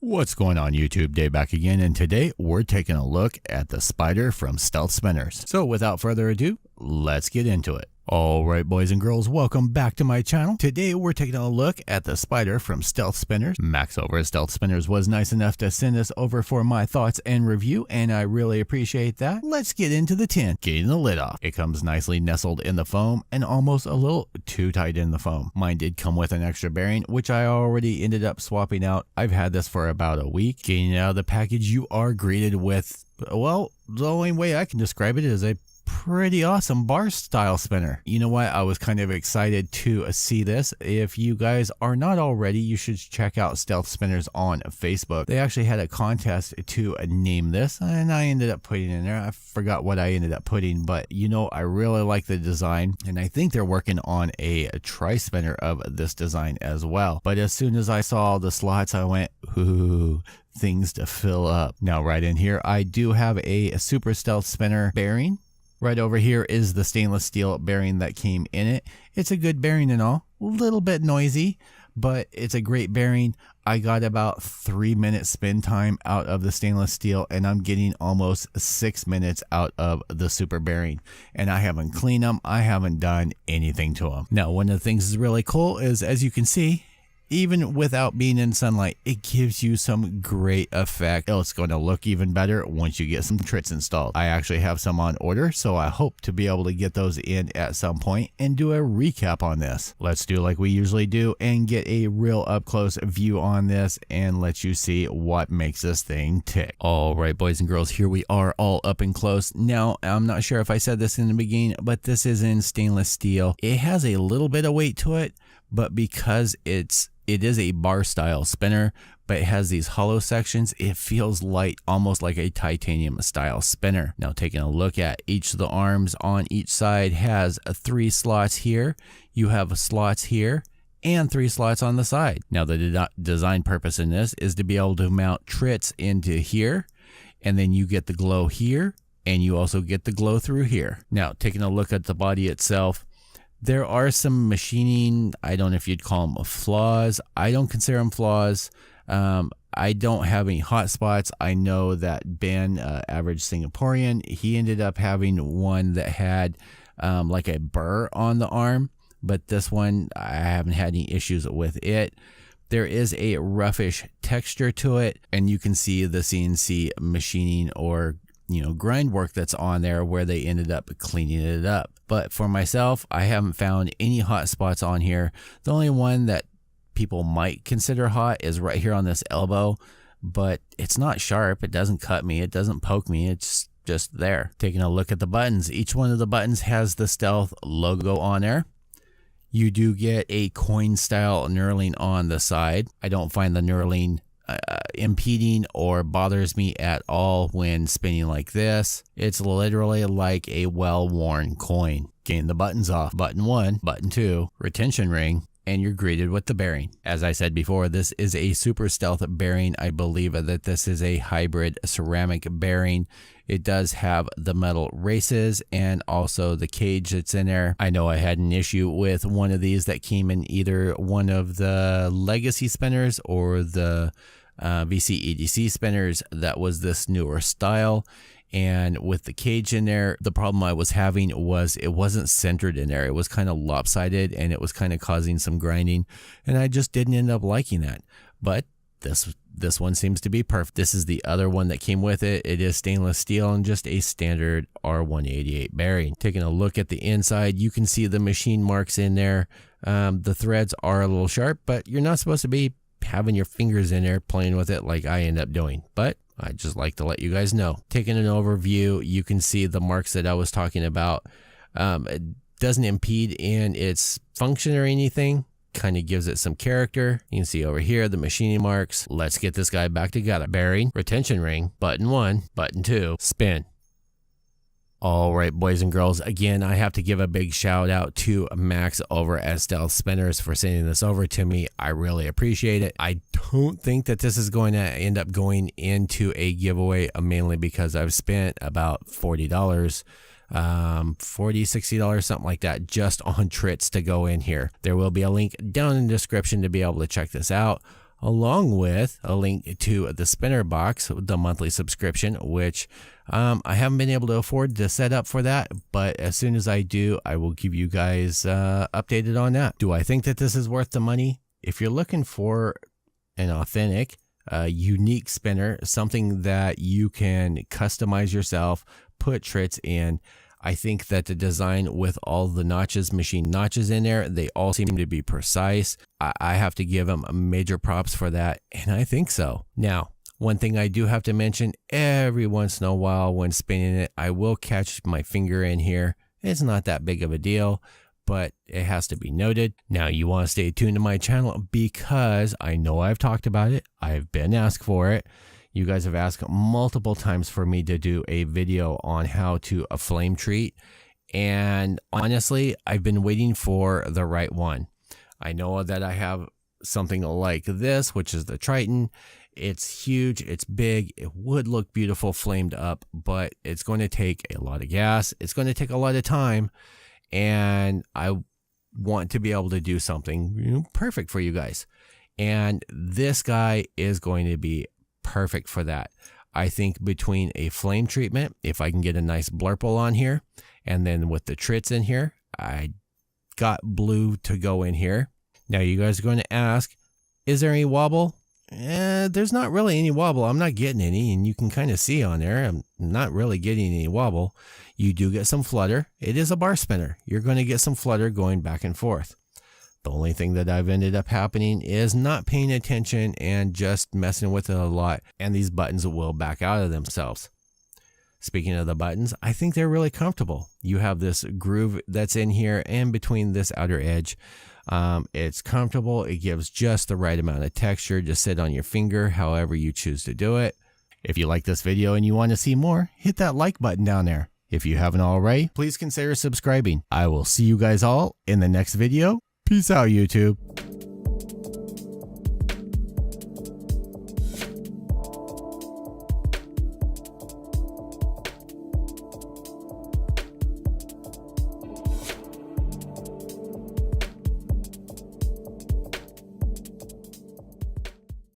What's going on YouTube? Dave back again, and today we're taking a look at the Spyder from Stealth Spinners. So without further ado, let's get into it. Alright boys and girls, welcome back to my channel. Today we're taking a look at the Spyder from Stealth Spinners. Max over at Stealth Spinners was nice enough to send this over for my thoughts and review, and I really appreciate that. Let's get into the tin. Getting the lid off. It comes nicely nestled in the foam and almost a little too tight in the foam. Mine did come with an extra bearing, which I already ended up swapping out. I've had this for about a week. Getting out of the package, you are greeted with, well, the only way I can describe it is a pretty awesome bar style spinner. You know what? I was kind of excited to see this. If you guys are not already, you should check out Stealth Spinners on Facebook. They actually had a contest to name this, and I ended up putting in there. I forgot what I ended up putting, but you know, I really like the design, and I think they're working on a tri-spinner of this design as well. But as soon as I saw the slots, I went, ooh, things to fill up. Now right in here, I do have a super stealth spinner bearing. Right over here is the stainless steel bearing that came in it. It's a good bearing and all, a little bit noisy, but it's a great bearing. I got about 3 minutes spin time out of the stainless steel, and I'm getting almost 6 minutes out of the super bearing. And I haven't cleaned them. I haven't done anything to them. Now, one of the things that's really cool is, as you can see, even without being in sunlight, it gives you some great effect. It's going to look even better once you get some Trits installed. I actually have some on order, so I hope to be able to get those in at some point and do a recap on this. Let's do like we usually do and get a real up close view on this and let you see what makes this thing tick. All right, boys and girls, here we are all up and close. Now, I'm not sure if I said this in the beginning, but this is in stainless steel. It has a little bit of weight to it, but because it is a bar style spinner, but it has these hollow sections, it feels light, almost like a titanium style spinner. Now taking a look at each of the arms on each side has 3 slots here. You have slots here and 3 slots on the side. Now the design purpose in this is to be able to mount Trits into here, and then you get the glow here, and you also get the glow through here. Now taking a look at the body itself, there are some machining, I don't know if you'd call them flaws. I don't consider them flaws. I don't have any hot spots. I know that Ben, average Singaporean, he ended up having one that had like a burr on the arm, but this one, I haven't had any issues with it. There is a roughish texture to it, and you can see the CNC machining or grind work that's on there where they ended up cleaning it up. But for myself, I haven't found any hot spots on here. The only one that people might consider hot is right here on this elbow, but it's not sharp. It doesn't cut me. It doesn't poke me. It's just there. Taking a look at the buttons, each one of the buttons has the Stealth logo on there. You do get a coin style knurling on the side. I don't find the knurling impeding or bothers me at all when spinning like this. It's literally like a well-worn coin. Getting the buttons off, button 1, button 2, retention ring, and you're greeted with the bearing. As I said before, this is a super stealth bearing. I believe that this is a hybrid ceramic bearing. It does have the metal races and also the cage that's in there. I know I had an issue with one of these that came in either one of the legacy spinners or the VC EDC spinners that was this newer style. And with the cage in there, the problem I was having was it wasn't centered in there. It was kind of lopsided and it was kind of causing some grinding, and I just didn't end up liking that. But this one seems to be perfect. This is the other one that came with it. It is stainless steel and just a standard R188 bearing. Taking a look at the inside, you can see the machine marks in there. The threads are a little sharp, but you're not supposed to be having your fingers in there playing with it like I end up doing. But I just like to let you guys know. Taking an overview, you can see the marks that I was talking about. It doesn't impede in its function or anything. Kind of gives it some character. You can see over here the machining marks. Let's get this guy back together. Bearing, retention ring, button 1, button 2, spin. All right, boys and girls, again, I have to give a big shout out to Max over at Stealth Spinners for sending this over to me. I really appreciate it. I don't think that this is going to end up going into a giveaway, mainly because I've spent about $40, $60, something like that, just on Trits to go in here. There will be a link down in the description to be able to check this out. along with a link to the spinner box, the monthly subscription, which I haven't been able to afford to set up for that, but as soon as I do, I will give you guys updated on that. Do I think that this is worth the money? If you're looking for an authentic, unique spinner, something that you can customize yourself, put trits in, I think that the design with all the notches, machine notches in there, they all seem to be precise. I have to give them major props for that, and I think so. Now, one thing I do have to mention, every once in a while when spinning it, I will catch my finger in here. It's not that big of a deal, but it has to be noted. Now, you want to stay tuned to my channel because I know I've talked about it. I've been asked for it. You guys have asked multiple times for me to do a video on how to flame treat. And honestly, I've been waiting for the right one. I know that I have something like this, which is the Tritium. It's huge, it's big, it would look beautiful flamed up, but it's going to take a lot of gas. It's going to take a lot of time. And I want to be able to do something perfect for you guys. And this guy is going to be perfect for that. I think between a flame treatment, if I can get a nice blurple on here, and then with the trits in here, I got blue to go in here. Now you guys are going to ask, is there any wobble? There's not really any wobble. I'm not getting any, and you can kind of see on there, I'm not really getting any wobble. You do get some flutter. It is a bar spinner. You're going to get some flutter going back and forth. The only thing that I've ended up happening is not paying attention and just messing with it a lot, and these buttons will back out of themselves. Speaking of the buttons, I think they're really comfortable. You have this groove that's in here and between this outer edge. It's comfortable. It gives just the right amount of texture to sit on your finger, however you choose to do it. If you like this video and you want to see more, hit that like button down there. If you haven't already, please consider subscribing. I will see you guys all in the next video. Peace out, YouTube.